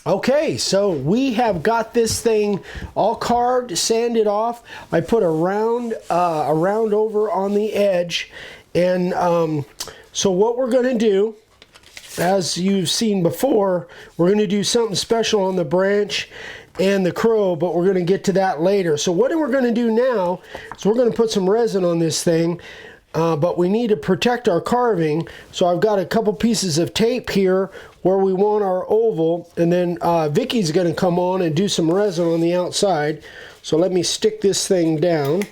Okay, so we have got this thing all carved, sanded off. I put a round over on the edge, and so what we're going to do, as you've seen before, we're going to do something special on the branch and the crow, but we're going to get to that later. So what we're going to do now is we're going to put some resin on this thing. But we need to protect our carving, so I've got a couple pieces of tape here where we want our oval, and then Vicky's going to come on and do some resin on the outside. So let me stick this thing down.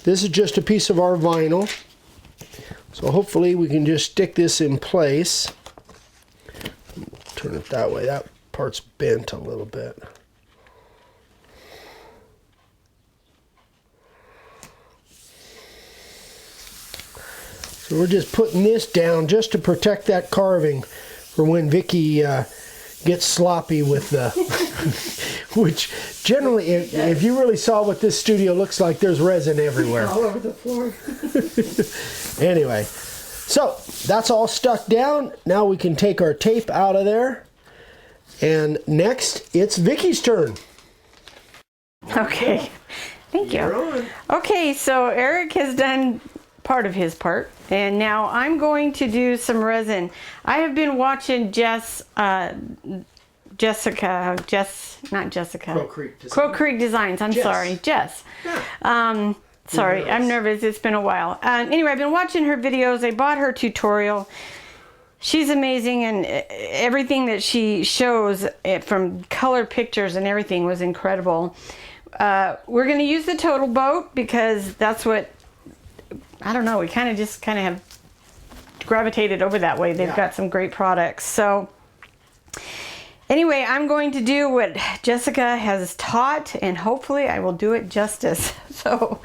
This is just a piece of our vinyl, so hopefully we can just stick this in place. Turn it that way. That part's bent a little bit. So we're just putting this down just to protect that carving for when Vicky gets sloppy with the, which generally, if you really saw what this studio looks like, there's resin everywhere. All over the floor. Anyway, so that's all stuck down. Now we can take our tape out of there. And next, it's Vicky's turn. Okay, thank you. Okay, so Eric has done part of his part, and now I'm going to do some resin. I have been watching Jess Crow Creek Designs. I'm sorry, Jess. Yeah. Sorry, I'm nervous. It's been a while. Anyway, I've been watching her videos. I bought her tutorial. She's amazing, and everything that she shows, from color pictures and everything, was incredible. We're going to use the total boat because that's what, I don't know, we kind of have gravitated over that way. They've got some great products. So anyway, I'm going to do what Jessica has taught, and hopefully I will do it justice. So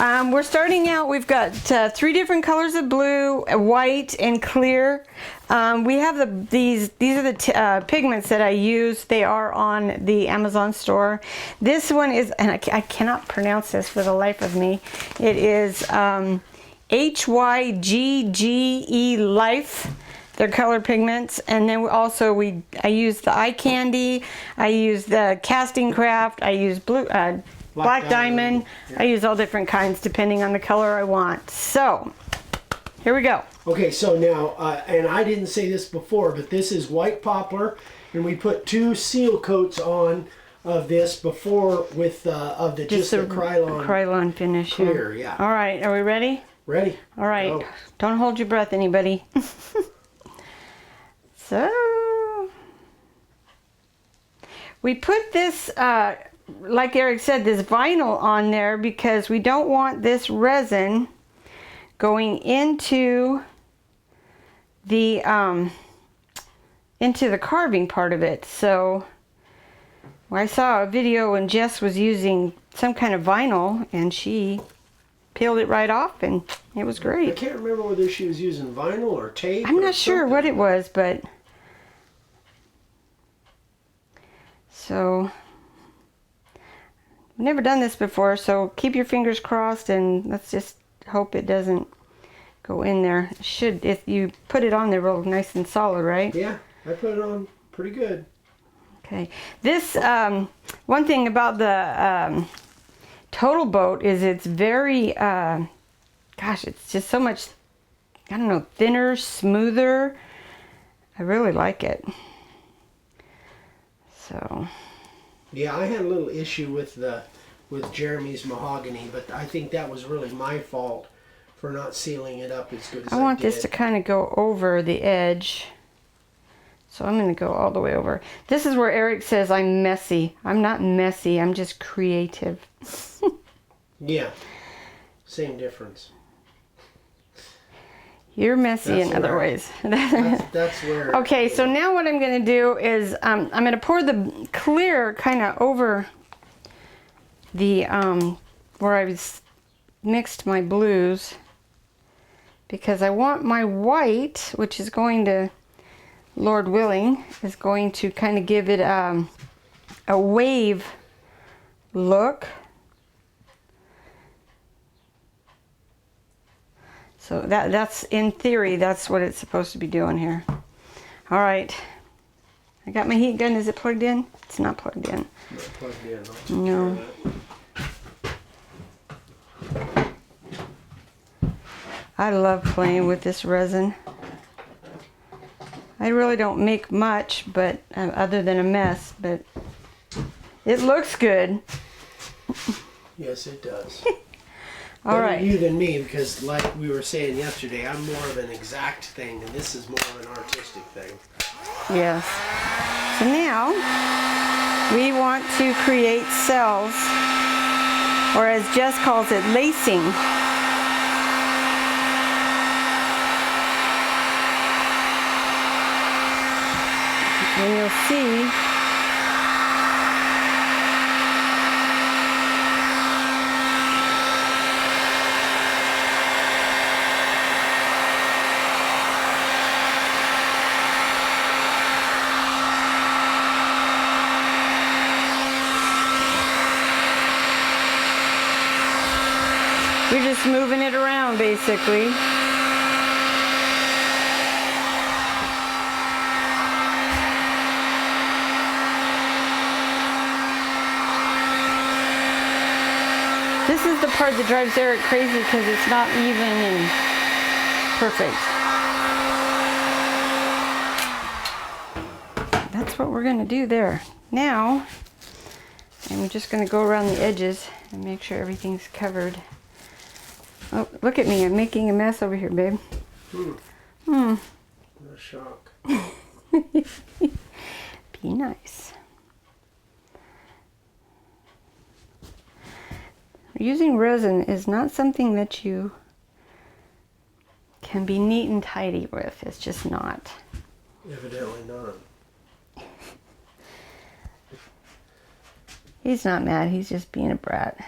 we're starting out, we've got 3 different colors of blue, white, and clear. We have these are the pigments that I use. They are on the Amazon store. This one is, and I cannot pronounce this for the life of me. It is HYGGE Life. They're color pigments. And then I use the eye candy, I use the casting craft, I use black diamond. Yeah. I use all different kinds depending on the color I want. So here we go. Okay, so now, and I didn't say this before, but this is white poplar, and we put 2 seal coats on of this before with of the just the Krylon finish. Clear. Yeah. All right, are we ready? Ready. All right. Go. Don't hold your breath, anybody. So we put this, like Eric said, this vinyl on there because we don't want this resin going into the carving part of it. So I saw a video when Jess was using some kind of vinyl, and she peeled it right off, and it was great. I can't remember whether she was using vinyl or tape. I'm not sure what it was, but so I've never done this before, so keep your fingers crossed, and let's just hope it doesn't go in there. It should, if you put it on there real nice and solid, right? Yeah, I put it on pretty good. Okay, this one thing about the Total Boat is it's very gosh, it's just so much, I don't know, thinner, smoother. I really like it. So yeah, I had a little issue with Jeremy's mahogany, but I think that was really my fault for not sealing it up as good as I want did. This to kind of go over the edge. So I'm going to go all the way over. This is where Eric says I'm messy. I'm not messy. I'm just creative. Yeah. Same difference. You're messy in other ways. That's where... Okay, so now what I'm going to do is I'm going to pour the clear kind of over the where I mixed my blues, because I want my white, which is going to, Lord willing, is going to kind of give it a wave look. So that's, in theory, that's what it's supposed to be doing here. All right, I got my heat gun. Is it plugged in? It's not plugged in. Not plugged in. No. I love playing with this resin. I really don't make much, but other than a mess, but it looks good. Yes, it does. All right. Better you than me, because like we were saying yesterday, I'm more of an exact thing, and this is more of an artistic thing. Yes. So now we want to create cells, or as Jess calls it, lacing. And you'll see we're just moving it around basically. This is the part that drives Eric crazy because it's not even and perfect. That's what we're going to do there. Now, I'm just going to go around the edges and make sure everything's covered. Oh, look at me. I'm making a mess over here, babe. No shock. Be nice. Using resin is not something that you can be neat and tidy with. It's just not. Evidently not. He's not mad. He's just being a brat.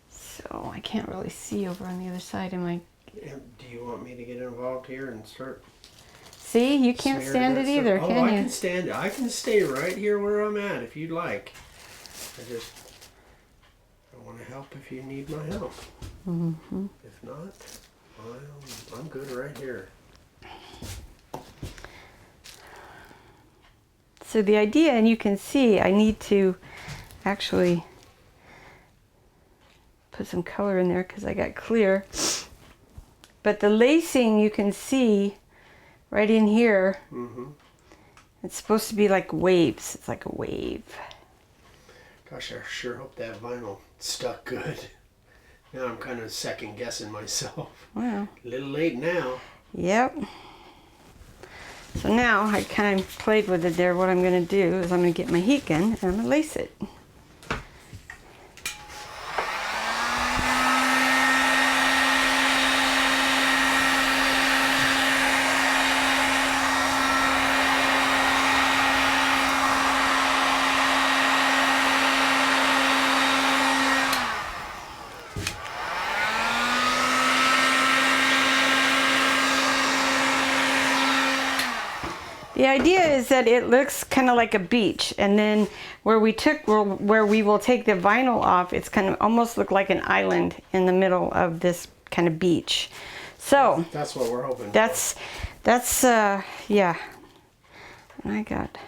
So I can't really see over on the other side. Am I? Do you want me to get involved here and start? See, you can't stand it either, can you? I can stand it. I can stay right here where I'm at if you'd like. I want to help if you need my help. Mm-hmm. If not, I'm good right here. So the idea, and you can see, I need to actually put some color in there because I got clear. But the lacing, you can see right in here. Mm-hmm. It's supposed to be like waves. It's like a wave. Gosh, I sure hope that vinyl stuck good. Now I'm kind of second guessing myself. Wow. A little late now. Yep. So now I kind of played with it there. What I'm going to do is I'm going to get my heat gun and I'm going to lace it. The idea is that it looks kind of like a beach, and then where we will take the vinyl off, it's kind of almost look like an island in the middle of this kind of beach. So that's what we're hoping. That's yeah. And I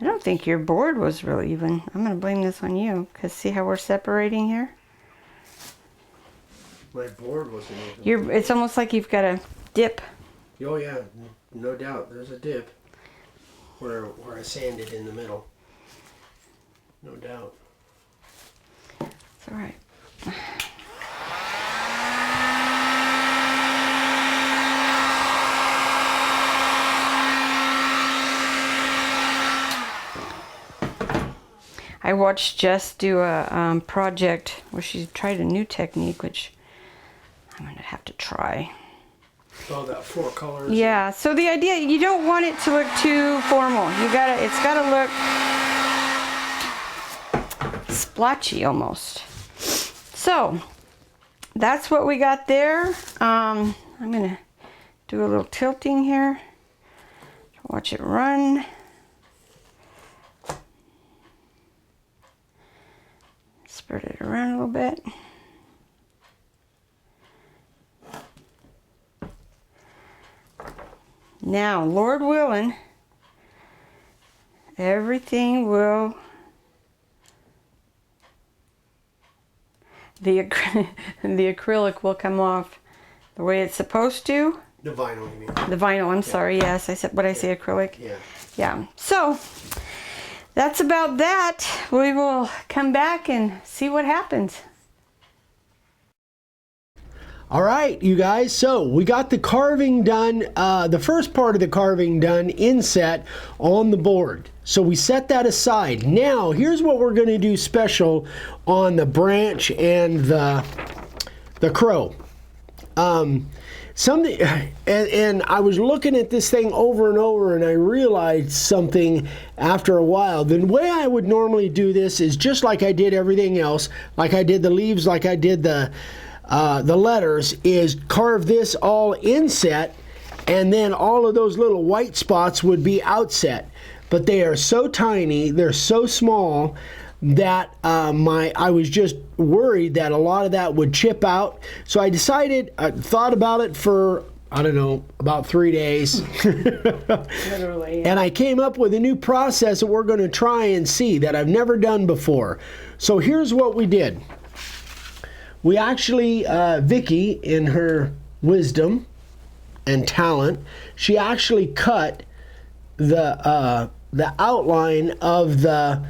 don't think your board was really even. I'm gonna blame this on you because see how we're separating here. My board wasn't even. It's almost like you've got a dip. Oh yeah, no doubt. There's a dip where I sanded in the middle. No doubt. It's all right. I watched Jess do a project where she tried a new technique, which I'm gonna have to try. Oh, that 4 colors. Yeah, so the idea, you don't want it to look too formal. It's gotta look splotchy almost. So, that's what we got there. I'm gonna do a little tilting here. Watch it run. Spread it around a little bit. Now, Lord willing, everything will, the acrylic will come off the way it's supposed to. The vinyl, you mean? The vinyl, I'm sorry, yes, I said, what I say, acrylic? Yeah. Yeah, so that's about that. We will come back and see what happens. All right, you guys, so we got the carving done, the first part of the carving done inset on the board. So we set that aside. Now, here's what we're going to do special on the branch and the crow. Something, and I was looking at this thing over and over, and I realized something after a while. The way I would normally do this is just like I did everything else, like I did the leaves, like I did the letters, is carve this all inset, and then all of those little white spots would be outset. But they are so tiny, they're so small, that I was just worried that a lot of that would chip out. So I decided, I thought about it for, I don't know, about 3 days. Literally. And I came up with a new process that we're going to try and see that I've never done before. So here's what we did. We actually, Vicky, in her wisdom and talent, she actually cut the outline of the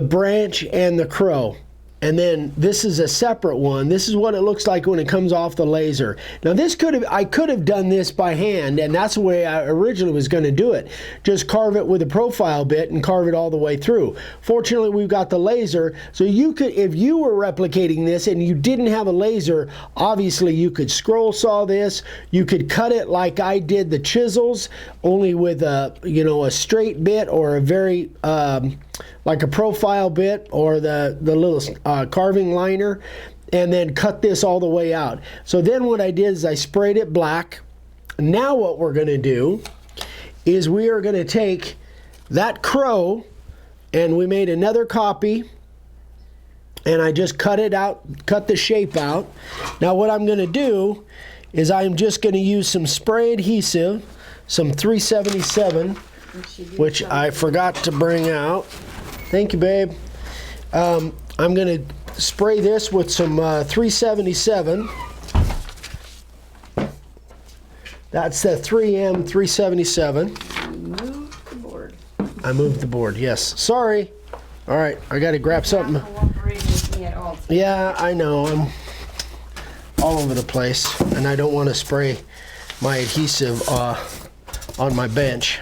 branch and the crow. And then this is a separate one. This is what it looks like when it comes off the laser. Now I could have done this by hand, and that's the way I originally was going to do it. Just carve it with a profile bit and carve it all the way through. Fortunately, we've got the laser, so you could, if you were replicating this and you didn't have a laser, obviously you could scroll saw this. You could cut it like I did the chisels, only with a straight bit or a very like a profile bit or the little carving liner, and then cut this all the way out. So then what I did is I sprayed it black. Now what we're going to do is we are going to take that crow, and we made another copy, and I just cut it out, cut the shape out. Now what I'm going to do is I'm just going to use some spray adhesive, some 377, which I forgot to bring out. Thank you, babe. I'm going to spray this with some 377. That's the 3M 377. Move the board. I moved the board, yes. Sorry. All right, I got to grab something. Not cooperating with me at all. Yeah, I know. I'm all over the place, and I don't want to spray my adhesive on my bench.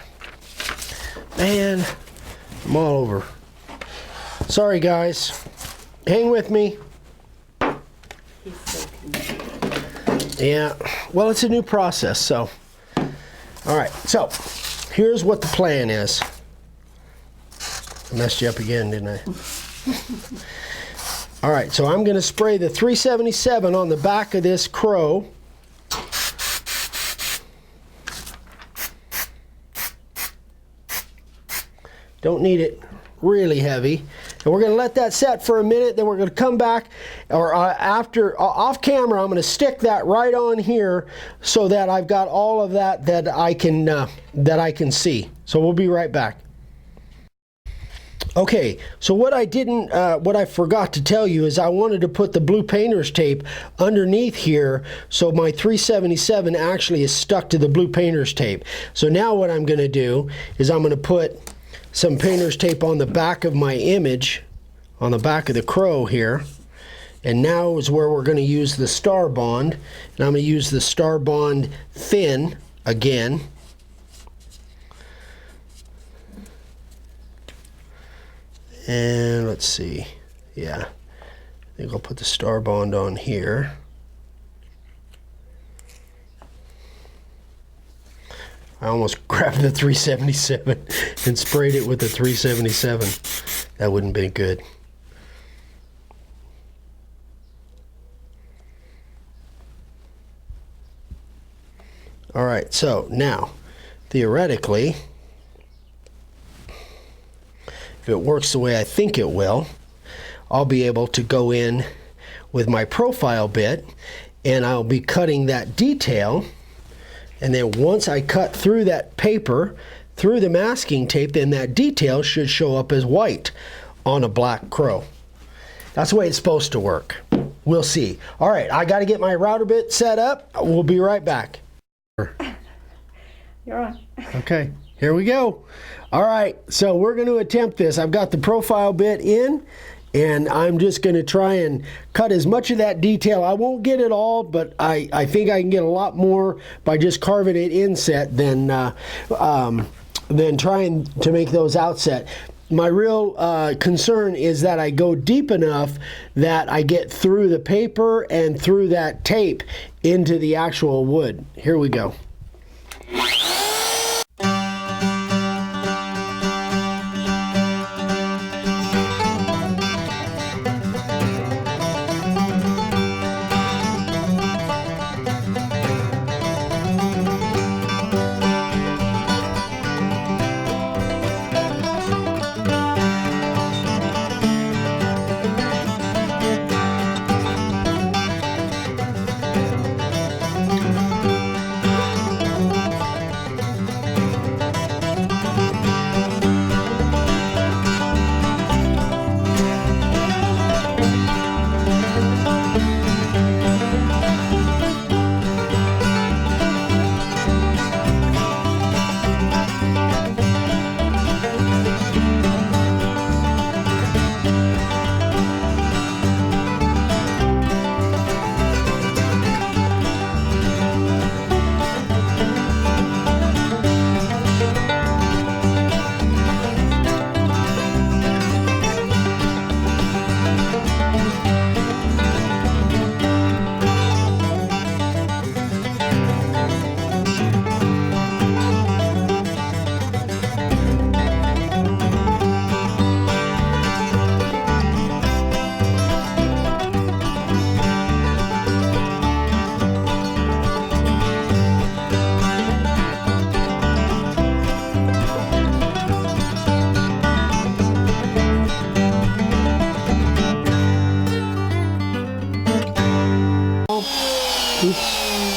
Man, I'm all over. Sorry, guys. Hang with me. He's so confused. Yeah. Well, it's a new process, so. All right. So, here's what the plan is. I messed you up again, didn't I? All right. So, I'm going to spray the 377 on the back of this crow. Don't need it really heavy. And we're going to let that set for a minute, then we're going to come back, or off camera, I'm going to stick that right on here so that I've got all of that I can see. So we'll be right back. Okay, so what I forgot to tell you is I wanted to put the blue painter's tape underneath here, so my 377 actually is stuck to the blue painter's tape. So now what I'm going to do is I'm going to put some painter's tape on the back of my image, on the back of the crow here. And now is where we're going to use the Star Bond. And I'm going to use the Star Bond thin again. And let's see. Yeah, I think I'll put the Star Bond on here. I almost grabbed the 377 and sprayed it with the 377. That wouldn't be good. All right, so now, theoretically, if it works the way I think it will, I'll be able to go in with my profile bit, and I'll be cutting that detail And then once I cut through that paper, through the masking tape, then that detail should show up as white on a black crow. That's the way it's supposed to work. We'll see. All right, I got to get my router bit set up. We'll be right back. You're on. Okay, here we go. All right, so we're going to attempt this. I've got the profile bit in, and I'm just going to try and cut as much of that detail. I won't get it all, but I think I can get a lot more by just carving it inset than trying to make those outset. My real concern is that I go deep enough that I get through the paper and through that tape into the actual wood. Here we go.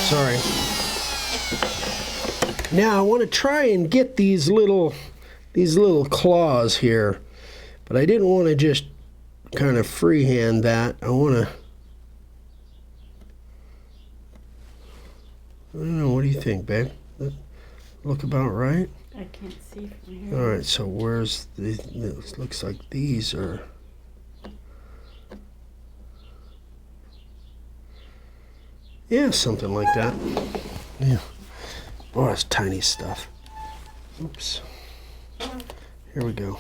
Sorry. Now I want to try and get these little claws here, but I didn't want to just kind of freehand that. I want to. I don't know. What do you think, babe? That look about right? I can't see from here. All right. So where's the? It looks like these are. Yeah, something like that. Yeah. Oh, that's tiny stuff. Oops. Here we go.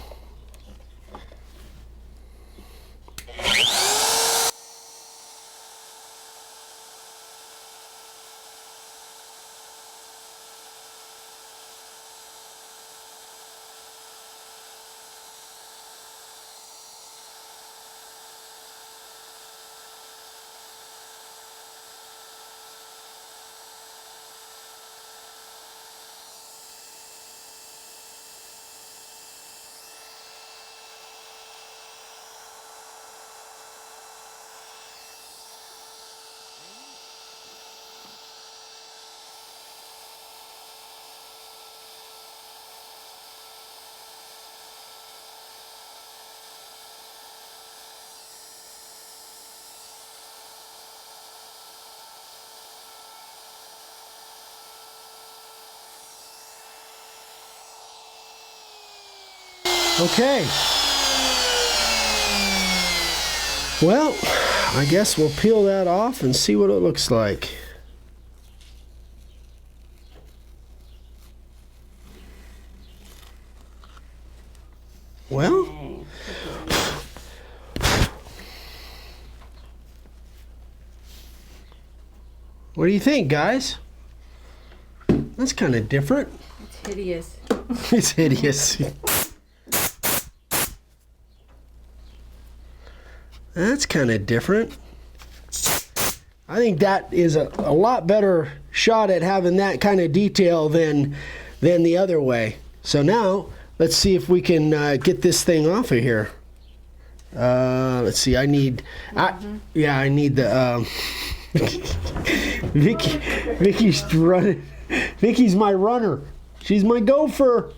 Okay. Well, I guess we'll peel that off and see what it looks like. Well, what do you think, guys? That's kind of different. It's hideous. It's hideous. That's kind of different. I think that is a lot better shot at having that kind of detail than the other way. So now, let's see if we can get this thing off of here. Let's see, I need the... Vicky's running Vicky's my runner. She's my gopher.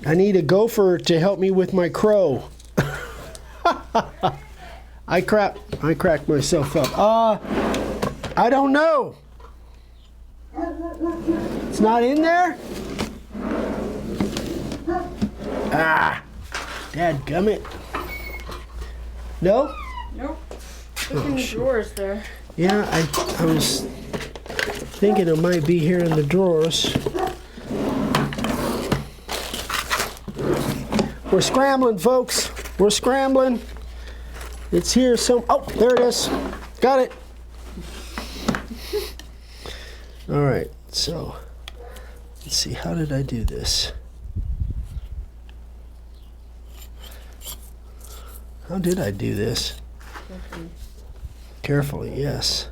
I need a gopher to help me with my crow. I cracked myself up. I don't know. It's not in there? Dadgummit. No? Nope. Look in the drawers there. Yeah, I was thinking it might be here in the drawers. We're scrambling, folks. We're scrambling. It's here some. Oh, there it is. Got it. All right, so let's see. How did I do this? How did I do this? Carefully, yes.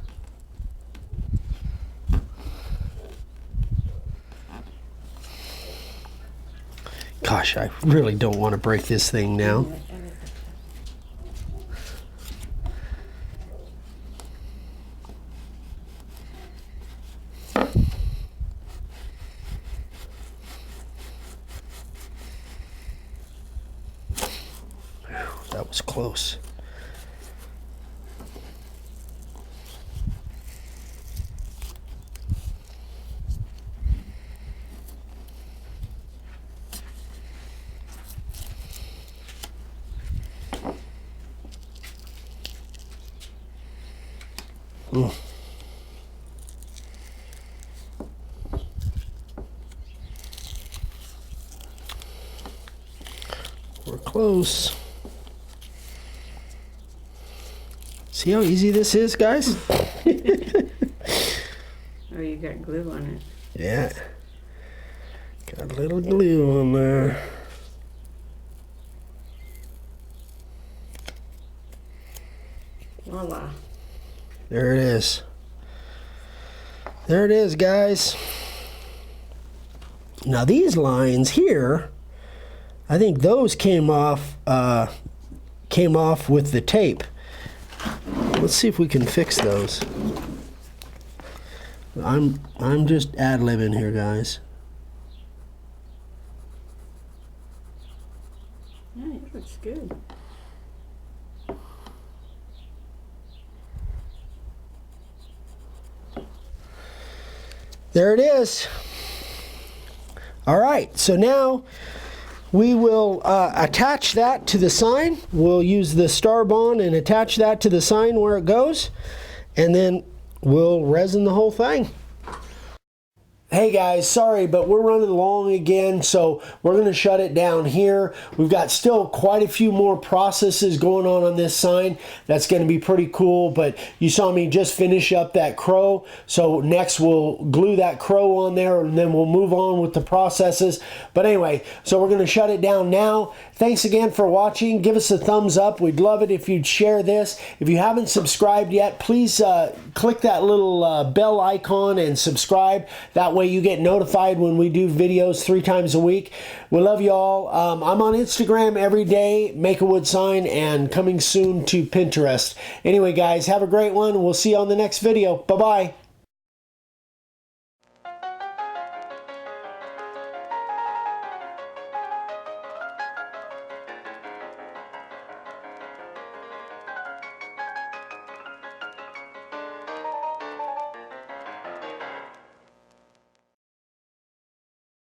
Gosh, I really don't want to break this thing now. That was close. We're close. See how easy this is, guys? Oh, you got glue on it. Yeah. Got a little glue on there. Voila. There it is. There it is, guys. Now these lines here, I think those came off with the tape. Let's see if we can fix those. I'm just ad-libbing here, guys. Yeah, it looks good. There it is. All right, so now we will attach that to the sign. We'll use the star bond and attach that to the sign where it goes, and then we'll resin the whole thing. Hey guys, sorry, but we're running long again, so we're going to shut it down here. We've got still quite a few more processes going on this sign. That's going to be pretty cool, but you saw me just finish up that crow. So next we'll glue that crow on there, and then we'll move on with the processes. But anyway, so we're going to shut it down now. Thanks again for watching. Give us a thumbs up. We'd love it if you'd share this. If you haven't subscribed yet, please click that little bell icon and subscribe. That way you get notified when we do videos 3 times a week. We love you all. I'm on Instagram every day, Make a Wood Sign, and coming soon to Pinterest. Anyway, guys, have a great one. We'll see you on the next video. Bye-bye.